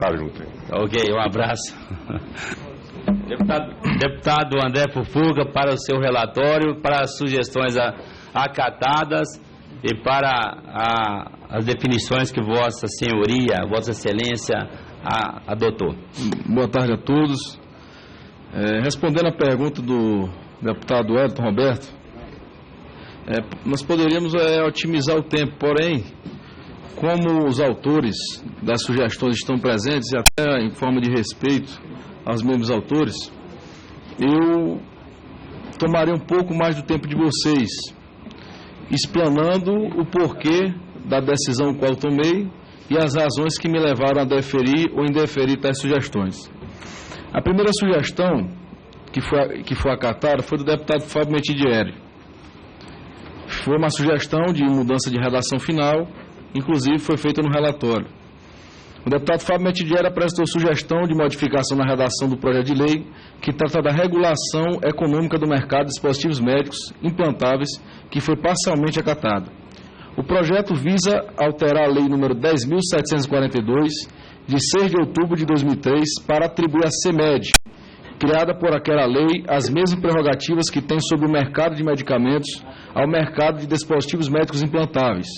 Tá junto. Ok, um abraço. Deputado André Fufuca, para o seu relatório, para as sugestões acatadas e para as definições que Vossa Senhoria, Vossa Excelência adotou. Boa tarde a todos. Respondendo à pergunta do deputado Wellington Roberto, nós poderíamos otimizar o tempo, porém, como os autores das sugestões estão presentes, e até em forma de respeito aos mesmos autores, eu tomaria um pouco mais do tempo de vocês, explanando o porquê da decisão qual tomei e as razões que me levaram a deferir ou indeferir tais sugestões. A primeira sugestão que foi acatada foi do deputado Fábio Metidieri. Foi uma sugestão de mudança de redação final, inclusive foi feita no relatório. O deputado Fábio Metidieri apresentou sugestão de modificação na redação do projeto de lei que trata da regulação econômica do mercado de dispositivos médicos implantáveis, que foi parcialmente acatado. O projeto visa alterar a lei número 10.742, de 6 de outubro de 2003, para atribuir à CEMED, criada por aquela lei, as mesmas prerrogativas que tem sobre o mercado de medicamentos ao mercado de dispositivos médicos implantáveis.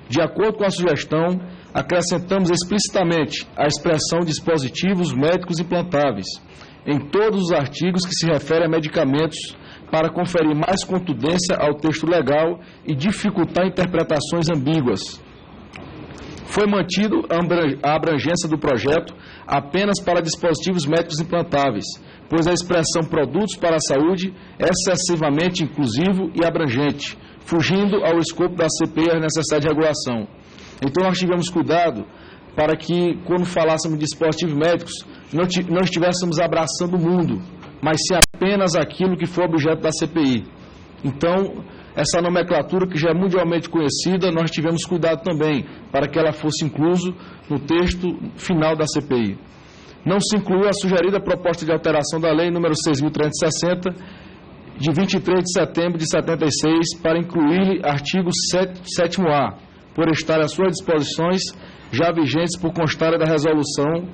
De acordo com a sugestão, acrescentamos explicitamente a expressão dispositivos médicos implantáveis em todos os artigos que se referem a medicamentos para conferir mais contundência ao texto legal e dificultar interpretações ambíguas. Foi mantido a abrangência do projeto apenas para dispositivos médicos implantáveis, pois a expressão produtos para a saúde é excessivamente inclusivo e abrangente, fugindo ao escopo da CPI a necessidade de regulação. Então nós tivemos cuidado para que, quando falássemos de dispositivos médicos, não estivéssemos abraçando o mundo, mas sim apenas aquilo que for objeto da CPI. Então, essa nomenclatura que já é mundialmente conhecida, nós tivemos cuidado também para que ela fosse incluso no texto final da CPI. Não se incluiu a sugerida proposta de alteração da lei número 6.360, de 23 de setembro de 76, para incluir artigo 7º-A, por estar às suas disposições já vigentes por constar da resolução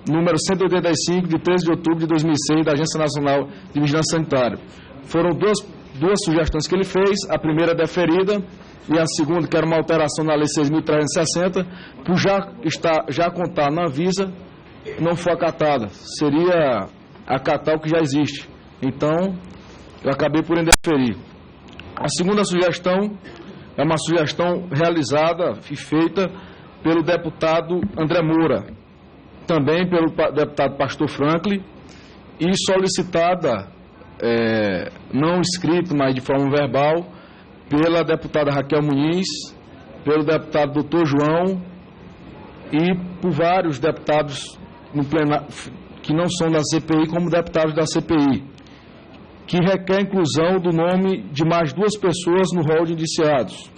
número 185, de 13 de outubro de 2006, da Agência Nacional de Vigilância Sanitária. Foram duas sugestões que ele fez, a primeira deferida e a segunda, que era uma alteração na lei 6.360, por já contar na Anvisa, não foi acatada, seria acatar o que já existe. Então, eu acabei por indeferir. A segunda sugestão é uma sugestão realizada e feita pelo deputado André Moura, também pelo deputado Pastor Franklin, e solicitada, não escrito, mas de forma verbal, pela deputada Raquel Muniz, pelo deputado Dr. João e por vários deputados no plenário, que não são da CPI, como deputados da CPI, que requer a inclusão do nome de mais duas pessoas no rol de indiciados.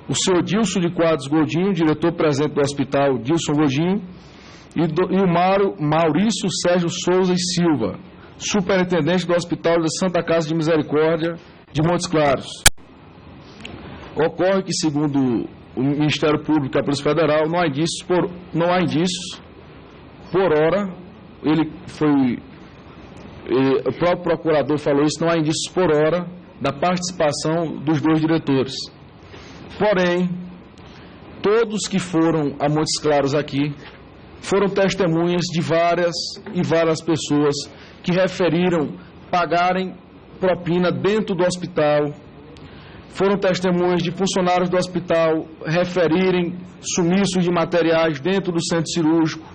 O senhor Dilson de Quadros Godinho, diretor-presidente do Hospital Dilson Godinho, e o Maurício Sérgio Souza e Silva, superintendente do Hospital de Santa Casa de Misericórdia de Montes Claros. Ocorre que, segundo o Ministério Público e a Polícia Federal, não há indícios por hora, o próprio procurador falou isso, não há indícios por hora da participação dos dois diretores. Porém, todos que foram a Montes Claros aqui foram testemunhas de várias pessoas que referiram pagarem propina dentro do hospital, foram testemunhas de funcionários do hospital referirem sumiços de materiais dentro do centro cirúrgico,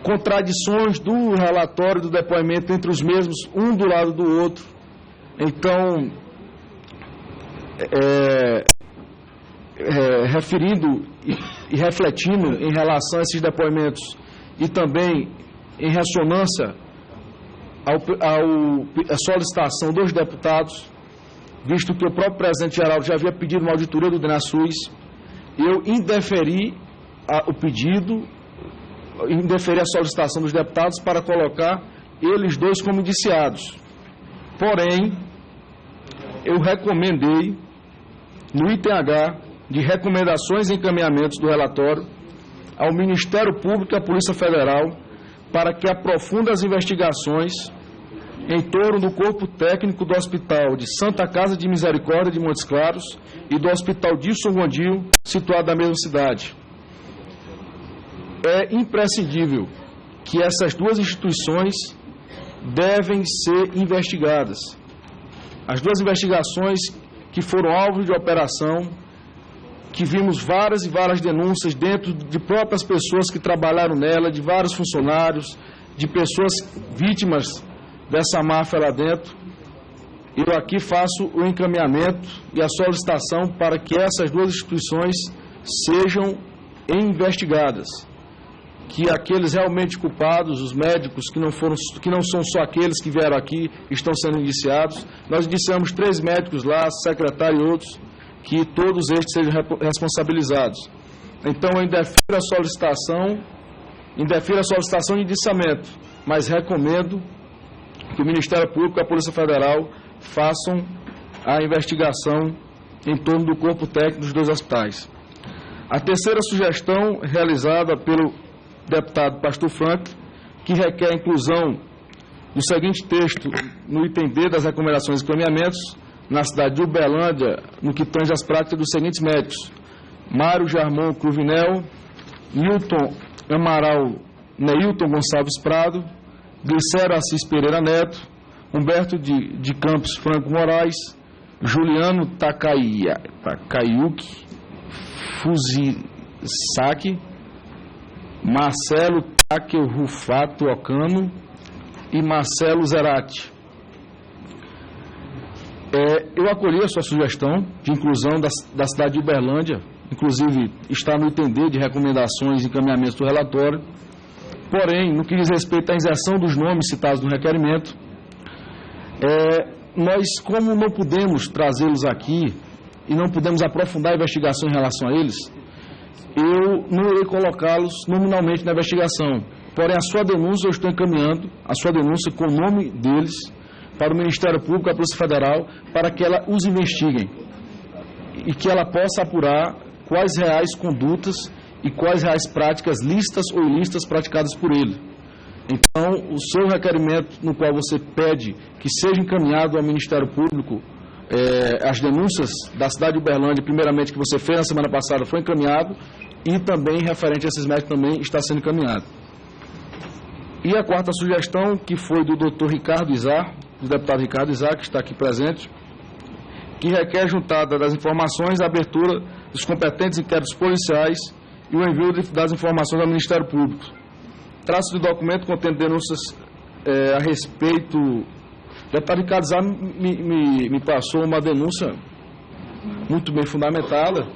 contradições do relatório do depoimento entre os mesmos, um do lado do outro. Então, referindo e refletindo em relação a esses depoimentos e também em ressonância à solicitação dos deputados, visto que o próprio presidente Geraldo já havia pedido uma auditoria do DENASUS, eu indeferi o pedido, indeferi a solicitação dos deputados para colocar eles dois como indiciados. Porém, eu recomendei, no item H, de recomendações e encaminhamentos do relatório, ao Ministério Público e à Polícia Federal para que aprofunde as investigações em torno do corpo técnico do Hospital de Santa Casa de Misericórdia de Montes Claros e do Hospital Dilson Gondil, situado na mesma cidade. É imprescindível que essas duas instituições devem ser investigadas. As duas investigações que foram alvo de operação, que vimos várias e várias denúncias dentro de próprias pessoas que trabalharam nela, de vários funcionários, de pessoas vítimas dessa máfia lá dentro. Eu aqui faço o encaminhamento e a solicitação para que essas duas instituições sejam investigadas. Que aqueles realmente culpados, os médicos que não são só aqueles que vieram aqui, estão sendo indiciados. Nós indiciamos 3 médicos lá, secretário e outros, que todos estes sejam responsabilizados. Então, eu indefiro a solicitação de indiciamento, mas recomendo que o Ministério Público e a Polícia Federal façam a investigação em torno do corpo técnico dos 2 hospitais. A terceira sugestão, realizada pelo deputado Pastor Franklin, que requer a inclusão do seguinte texto no item D das recomendações e encaminhamentos na cidade de Uberlândia, no que tange às práticas dos seguintes médicos: Mário Jarmon Cruvinel, Newton Amaral Neilton Gonçalves Prado, Glicério Assis Pereira Neto, Humberto de Campos Franco Moraes, Juliano Takayuki Fuzisaki, Marcelo Takeo Rufato Ocano e Marcelo Zerati. Eu acolhi a sua sugestão de inclusão da cidade de Uberlândia, inclusive está no entender de recomendações e encaminhamentos do relatório. Porém, no que diz respeito à inserção dos nomes citados no requerimento, nós, como não podemos trazê-los aqui e não podemos aprofundar a investigação em relação a eles, eu não irei colocá-los nominalmente na investigação. Porém, a sua denúncia, eu estou encaminhando a sua denúncia com o nome deles para o Ministério Público e a Polícia Federal, para que ela os investiguem e que ela possa apurar quais reais condutas e quais reais práticas lícitas ou ilícitas praticadas por ele. Então, o seu requerimento, no qual você pede que seja encaminhado ao Ministério Público as denúncias da cidade de Uberlândia, primeiramente, que você fez na semana passada, foi encaminhado, e também referente a esses médicos também está sendo encaminhado. E a quarta sugestão, que foi do Dr. Ricardo Izar, do deputado Ricardo Izar, que está aqui presente, que requer juntada das informações, a abertura dos competentes inquéritos policiais e o envio das informações ao Ministério Público. Traço de documento contendo denúncias a respeito. O deputado Ricardo Izar me passou uma denúncia muito bem fundamentada,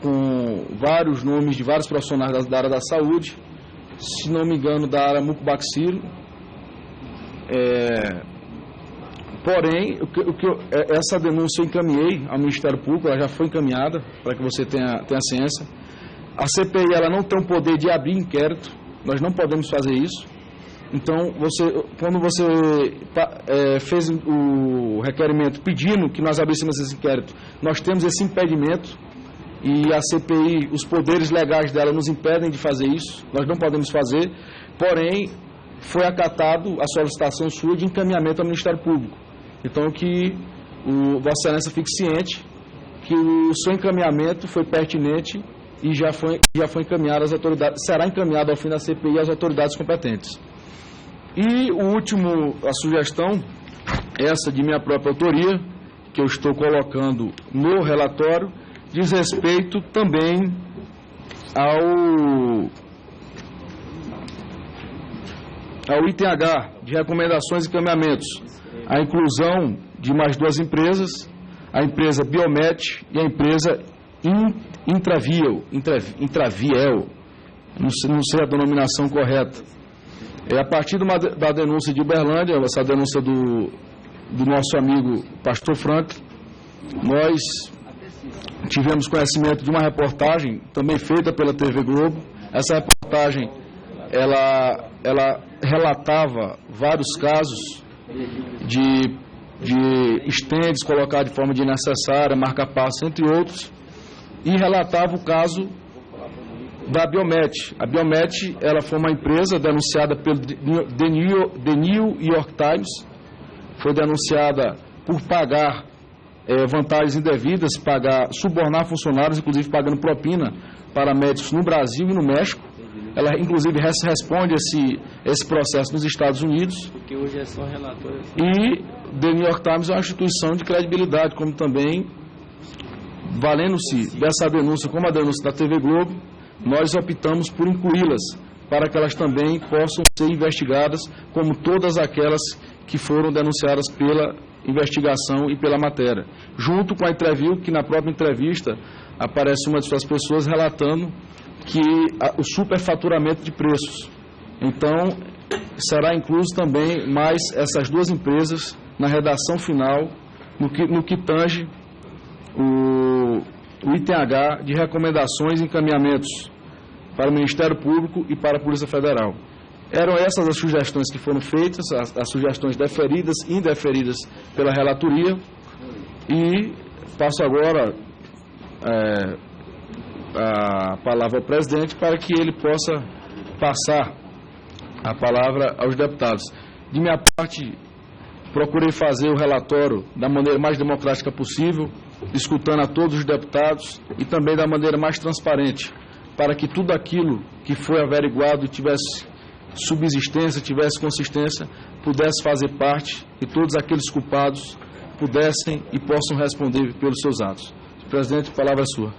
com vários nomes de vários profissionais da área da saúde, se não me engano, da área mucobaxilo. Porém, essa denúncia eu encaminhei ao Ministério Público, ela já foi encaminhada, para que você tenha ciência. A CPI ela não tem o poder de abrir inquérito, nós não podemos fazer isso. Então, quando você fez o requerimento pedindo que nós abríssemos esse inquérito, nós temos esse impedimento, e a CPI, os poderes legais dela nos impedem de fazer isso, nós não podemos fazer. Porém, foi acatado a solicitação sua de encaminhamento ao Ministério Público. Então, que Vossa Excelência fique ciente que o seu encaminhamento foi pertinente e já foi encaminhado às autoridades, será encaminhado ao fim da CPI às autoridades competentes. E o último, a sugestão, essa de minha própria autoria, que eu estou colocando no relatório, diz respeito também ao item H, de recomendações e encaminhamentos, a inclusão de mais 2 empresas, a empresa Biomet e a empresa Intraviel, não sei a denominação correta. A partir da denúncia de Uberlândia, essa denúncia do nosso amigo Pastor Franklin, nós tivemos conhecimento de uma reportagem também feita pela TV Globo. Essa reportagem, ela relatava vários casos de estendes colocados de forma desnecessária, marca-passo, entre outros, e relatava o caso da Biomet. A Biomet, ela foi uma empresa denunciada pelo The New York Times, foi denunciada por pagar vantagens indevidas, subornar funcionários, inclusive pagando propina para médicos no Brasil e no México. Ela, inclusive, responde esse processo nos Estados Unidos. Porque hoje é só relator. E The New York Times é uma instituição de credibilidade, como também, valendo-se dessa denúncia, como a denúncia da TV Globo, nós optamos por incluí-las, para que elas também possam ser investigadas, como todas aquelas que foram denunciadas pela investigação e pela matéria. Junto com a entrevista, que na própria entrevista aparece uma de suas pessoas relatando que o superfaturamento de preços. Então, será incluso também mais essas duas empresas na redação final, no que tange o item H de recomendações e encaminhamentos para o Ministério Público e para a Polícia Federal. Eram essas as sugestões que foram feitas, as sugestões deferidas e indeferidas pela relatoria, e passo agora a palavra ao presidente para que ele possa passar a palavra aos deputados. De minha parte, procurei fazer o relatório da maneira mais democrática possível, escutando a todos os deputados e também da maneira mais transparente, para que tudo aquilo que foi averiguado tivesse subsistência, tivesse consistência, pudesse fazer parte e todos aqueles culpados pudessem e possam responder pelos seus atos. Presidente, a palavra é sua.